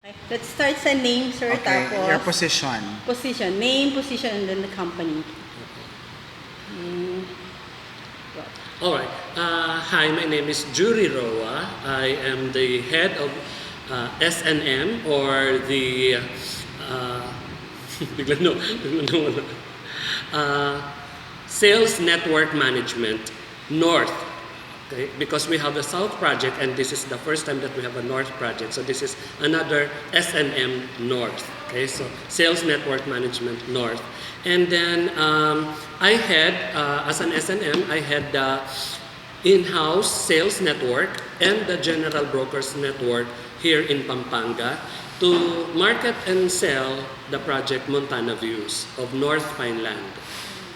Let's start sa name, sir. Okay, Tapos, your position. position. Name, position, and then the company. All right. Hi, my name is Jurie Roa. I am the head of S&M or the Sales Network Management North. Okay, because we have the South project and this is the first time that we have a North project. So this is another S&M North. Okay, so Sales Network Management North. And then I had, as an S&M, I had the in-house sales network and the general brokers network here in Pampanga to market and sell the project Montana Views of Northpine Land.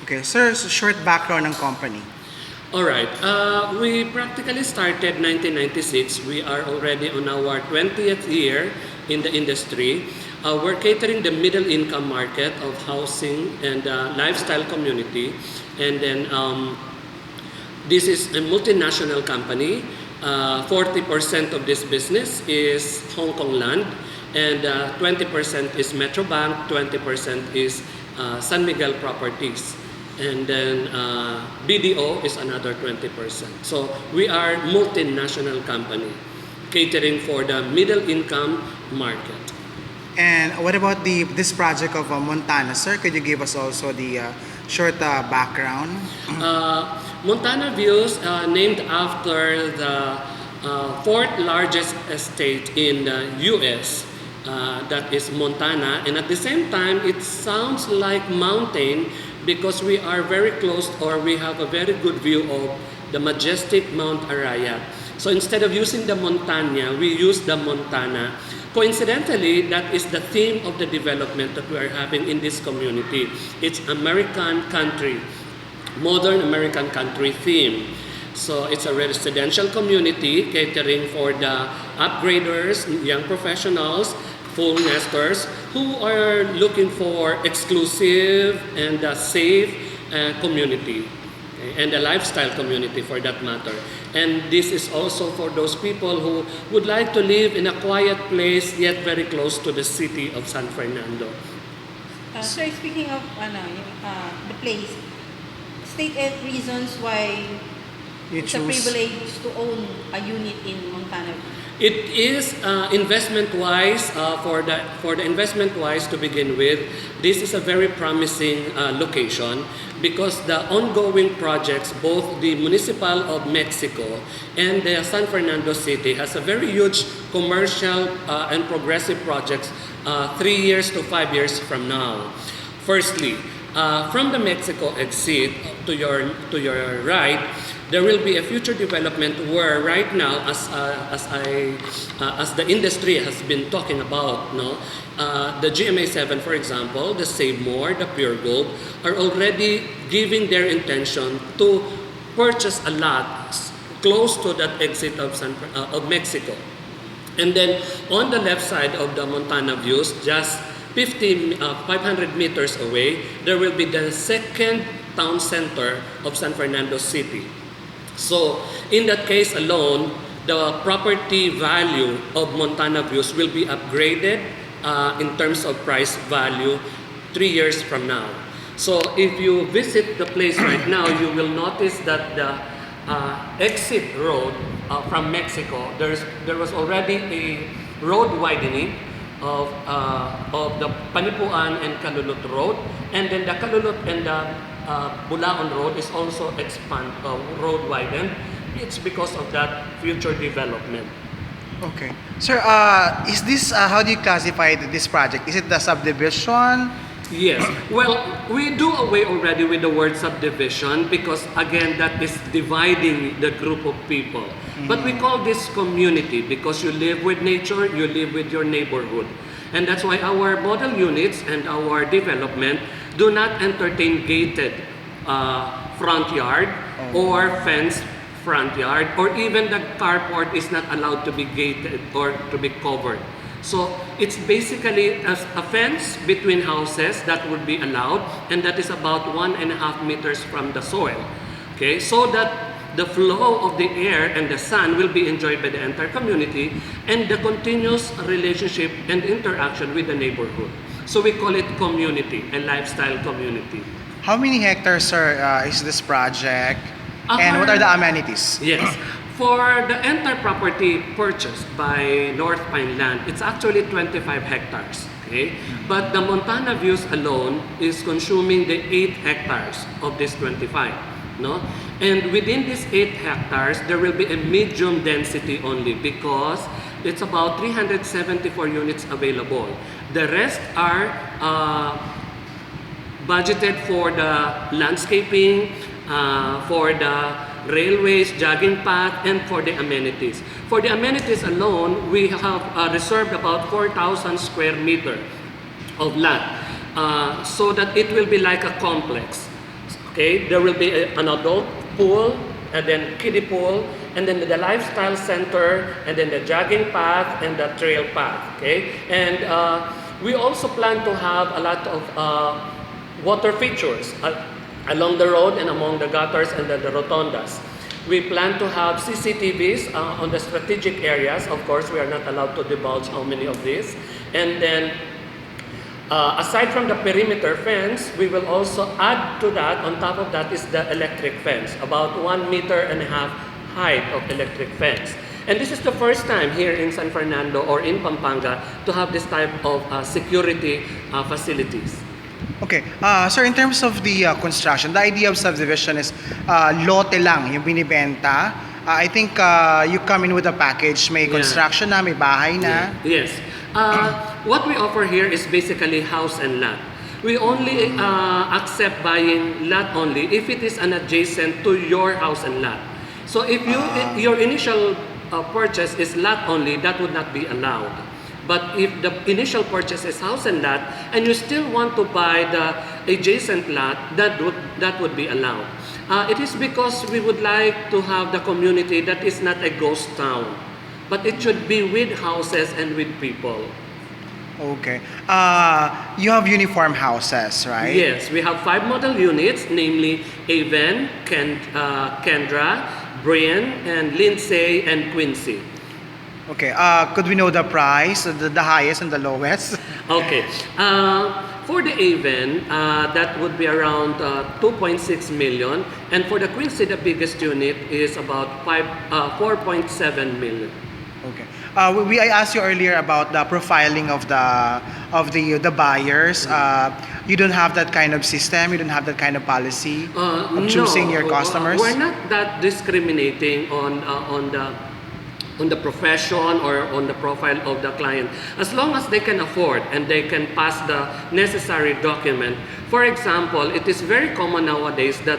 Okay, sir, so short background ng company. All right. We practically started 1996. We are already on our 20th year in the industry. We're catering the middle income market of housing and lifestyle community. And then this is a multinational company. 40% of this business is Hong Kong land, and 20% is Metrobank, 20% is San Miguel Properties. And then BDO is another 20%. So we are multinational company catering for the middle income market. And what about this project of Montana, sir? Could you give us also the short background? Montana Views, named after the fourth largest estate in the US, that is Montana. And at the same time, it sounds like mountain because we are very close, or we have a very good view of the majestic Mount Arayat. So instead of using the Montana, we use the Montana. Coincidentally, that is the theme of the development that we are having in this community. It's American country, modern American country theme. So it's a residential community catering for the upgraders, young professionals, full nesters who are looking for exclusive and safe community, okay, and a lifestyle community for that matter. And this is also for those people who would like to live in a quiet place yet very close to the city of San Fernando. Sir, speaking of the place, state reasons why it's a privilege to own a unit in Montana. It is investment-wise, for the investment-wise to begin with, this is a very promising location because the ongoing projects, both the Municipal of Mexico and the San Fernando City has a very huge commercial and progressive projects 3 years to 5 years from now. Firstly, from the Mexico exit to your right, there will be a future development where right now, as the industry has been talking about, the GMA7, for example, the Save More, the Pure Gold, are already giving their intention to purchase a lot close to that exit of Mexico. And then on the left side of the Montana Views, just 500 meters away, there will be the second town center of San Fernando City. So in that case alone, the property value of Montana Views will be upgraded in terms of price value 3 years from now. So if you visit the place right now, you will notice that the exit road from Mexico, there was already a road widening of the Panipuan and Calulot Road, and then the Calulot and the Bulaon Road is also road widened. It's because of that future development. Okay. Sir, is this, how do you classify this project? Is it the subdivision? Yes. Well, we do away already with the word subdivision because, again, that is dividing the group of people. But we call this community because you live with nature, you live with your neighborhood. And that's why our model units and our development do not entertain gated front yard or fenced front yard, or even the carport is not allowed to be gated or to be covered. So it's basically a fence between houses that would be allowed, and that is about 1.5 meters from the soil. Okay, so that the flow of the air and the sun will be enjoyed by the entire community, and the continuous relationship and interaction with the neighborhood. So we call it community, a lifestyle community. How many hectares, sir, is this project? And what are the amenities? Yes. For the entire property purchased by Northpine Land, it's actually 25 hectares. Okay? But the Montana Views alone is consuming the 8 hectares of this 25. No? And within these 8 hectares, there will be a medium density only because it's about 374 units available. The rest are budgeted for the landscaping, for the railways, jogging path, and for the amenities. For the amenities alone, we have reserved about 4,000 square meter of land, so that it will be like a complex. Okay, there will be an adult pool, and then kiddie pool, and then the lifestyle center, and then the jogging path and the trail path. Okay, and we also plan to have a lot of water features along the road and among the gutters and the rotondas. We plan to have CCTVs on the strategic areas. Of course, we are not allowed to divulge how many of these. And then, aside from the perimeter fence, we will also add to that, on top of that is the electric fence, about 1.5 meter height of electric fence. And this is the first time here in San Fernando or in Pampanga to have this type of security facilities. Okay. Sir, in terms of the construction, the idea of subdivision is lote lang yung binibenta. I think you come in with a package. May construction na, may bahay na. Yes. What we offer here is basically house and lot. We only accept buying lot only if it is an adjacent to your house and lot. So if your initial purchase is lot only, that would not be allowed. But if the initial purchase is house and lot, and you still want to buy the adjacent lot, that would be allowed. It is because we would like to have the community that is not a ghost town, but it should be with houses and with people. Okay. You have uniform houses, right? Yes, we have 5 model units, namely Aven, Kendra, Brian, and Lindsay, and Quincy. Okay. Could we know the price, the highest and the lowest? Okay. For the Aven, that would be around 2.6 million. And for the Quincy, the biggest unit is about 4.7 million. Okay. I asked you earlier about the profiling of the buyers. You don't have that kind of system. You don't have that kind of policy of choosing your customers. We're not that discriminating on the profession or on the profile of the client, as long as they can afford and they can pass the necessary document. For example, it is very common nowadays that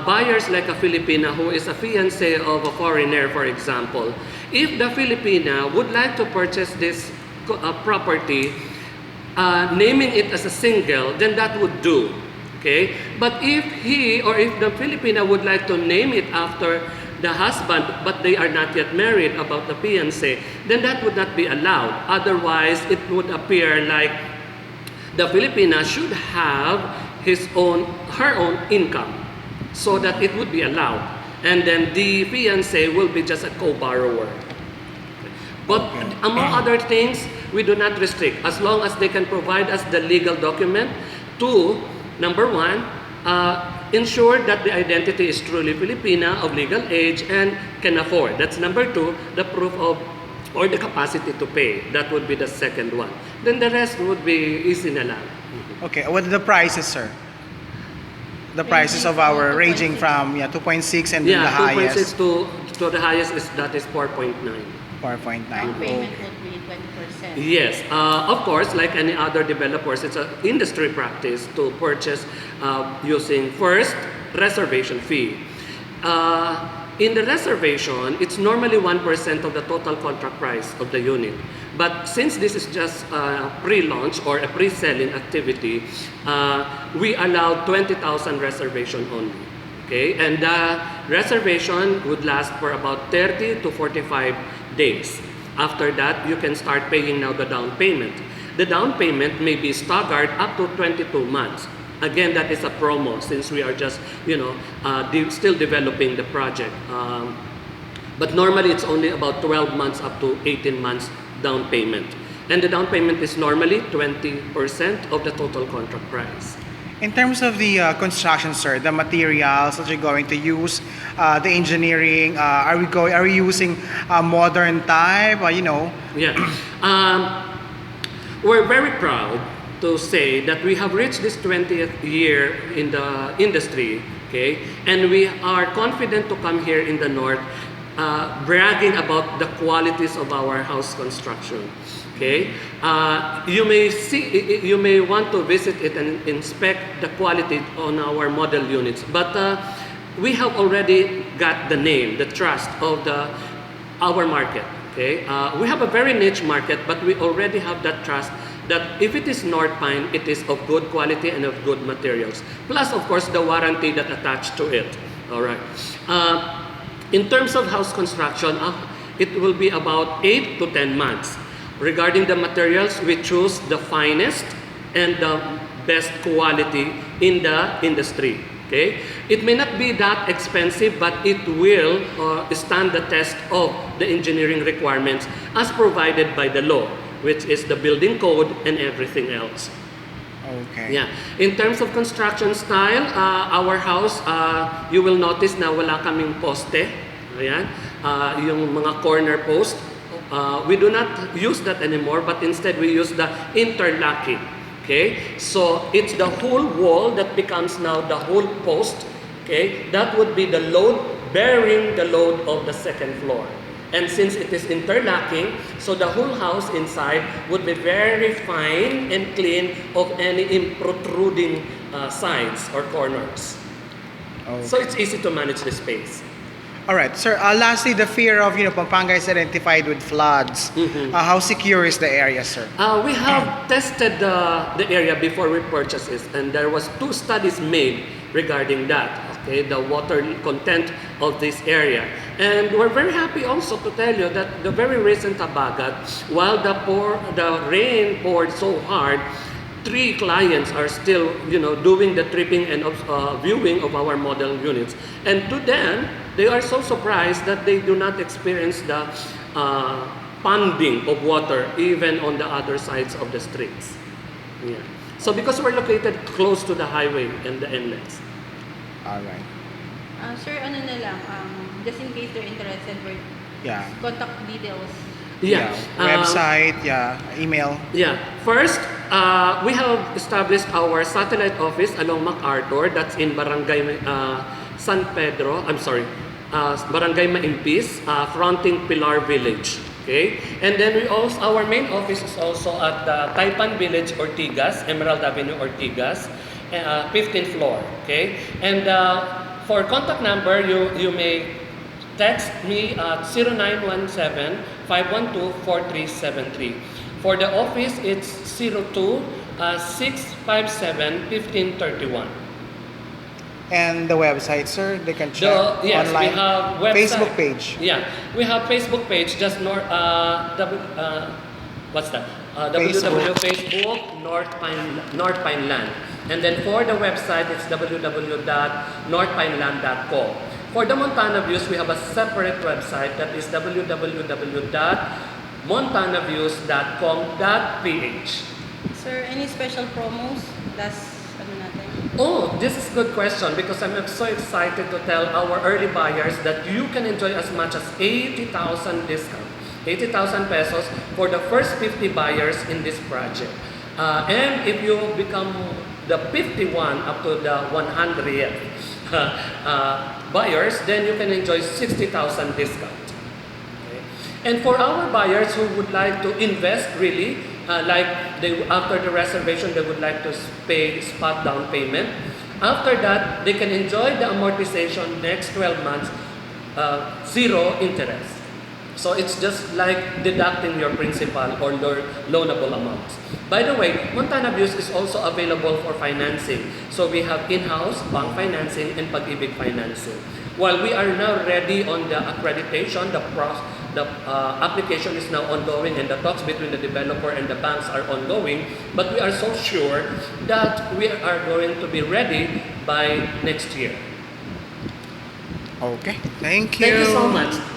buyers like a Filipina who is a fiancé of a foreigner, for example, if the Filipina would like to purchase this property, naming it as a single, then that would do. Okay? But if he or if the Filipina would like to name it after the husband, but they are not yet married, about the fiancé, then that would not be allowed. Otherwise, it would appear like the Filipina should have her own income, so that it would be allowed. And then the fiancé will be just a co-borrower. But among other things, we do not restrict, as long as they can provide us the legal document to, number one, ensure that the identity is truly Filipina, of legal age, and can afford. That's number 2, the proof of, or the capacity to pay. That would be the second one. Then the rest would be easy na lang. Okay, what are the prices, sir? The prices of our ranging from 2.6 and then the highest. 2.6 to the highest that is 4.9. 4.9. Down payment would be 20%. Yes, of course, like any other developers, it's an industry practice to purchase using first reservation fee. In the reservation, it's normally 1% of the total contract price of the unit. But since this is just a pre-launch or a pre-selling activity, we allow 20,000 reservation only. Okay, and the reservation would last for about 30 to 45 days. After that, you can start paying now the down payment. The down payment may be staggered up to 22 months. Again, that is a promo since we are just, still developing the project. But normally it's only about 12 months up to 18 months down payment. And the down payment is normally 20% of the total contract price. In terms of the construction, sir, the materials that you're going to use, the engineering, are we using a modern type? Yeah. We're very proud to say that we have reached this 20th year in the industry, okay? And we are confident to come here in the North bragging about the qualities of our house construction. Okay, you may want to visit it and inspect the quality on our model units, but we have already got the name, the trust of our market. Okay, we have a very niche market, but we already have that trust that if it is Northpine, it is of good quality and of good materials. Plus, of course, the warranty that attached to it. All right. In terms of house construction, it will be about 8 to 10 months. Regarding the materials, we choose the finest and the best quality in the industry. Okay? It may not be that expensive, but it will stand the test of the engineering requirements as provided by the law, which is the building code and everything else. Okay. Yeah. In terms of construction style, our house, you will notice na wala kaming poste. Ayan. Yung mga corner post. We do not use that anymore, but instead we use the interlocking. Okay, so it's the whole wall that becomes now the whole post. Okay, that would be the load bearing the load of the second floor. And since it is interlocking, so the whole house inside would be very fine and clean of any protruding sides or corners. Okay. So it's easy to manage the space. All right, sir. Lastly, the fear of Pampanga is identified with floods. How secure is the area, sir? We have tested the area before we purchased it, and there was 2 studies made regarding that. Okay, the water content of this area, and we're very happy also to tell you that the very recent habagat, while the rain poured so hard, 3 clients are still doing the tripping and viewing of our model units, and to them they are so surprised that they do not experience the ponding of water even on the other sides of the streets. Yeah. So because we're located close to the highway and the inlets. All right. Sir, ano na lang, just in case they're interested, Yeah. contact details. Yeah. Website, email. Yeah. First, we have established our satellite office along MacArthur. That's in Barangay San Pedro. Barangay Maimpis, fronting Pilar Village. Okay. And then our main office is also at Taipan Village, Ortigas, Emerald Avenue, Ortigas, 15th floor. Okay. And for contact number, you may text me at 0917-512-4373. For the office, it's 02-657-1531. And the website, sir, they can check Yes, online. we have website. Facebook page. Yeah, we have Facebook page. Just what's that? www.facebook Northpine Land. And then for the website, it's www.northpineland.com. For the Montana Views, we have a separate website that is www.montanaviews.com.ph. Sir, any special promos? That's natin? Oh, this is a good question because I'm so excited to tell our early buyers that you can enjoy as much as 80,000 discount. 80,000 pesos for the first 50 buyers in this project. And if you become the 51 up to the 100th buyers, then you can enjoy 60,000 discount. Okay. And for our buyers who would like to invest really, after the reservation, they would like to pay spot down payment. After that, they can enjoy the amortization next 12 months, 0 interest. So it's just like deducting your principal or loanable amounts. By the way, Montana Views is also available for financing. So we have in-house bank financing and pag-ibig financing. While we are now ready on the accreditation, the the application is now ongoing and the talks between the developer and the banks are ongoing. But we are so sure that we are going to be ready by next year. Okay. Thank you. Thank you so much.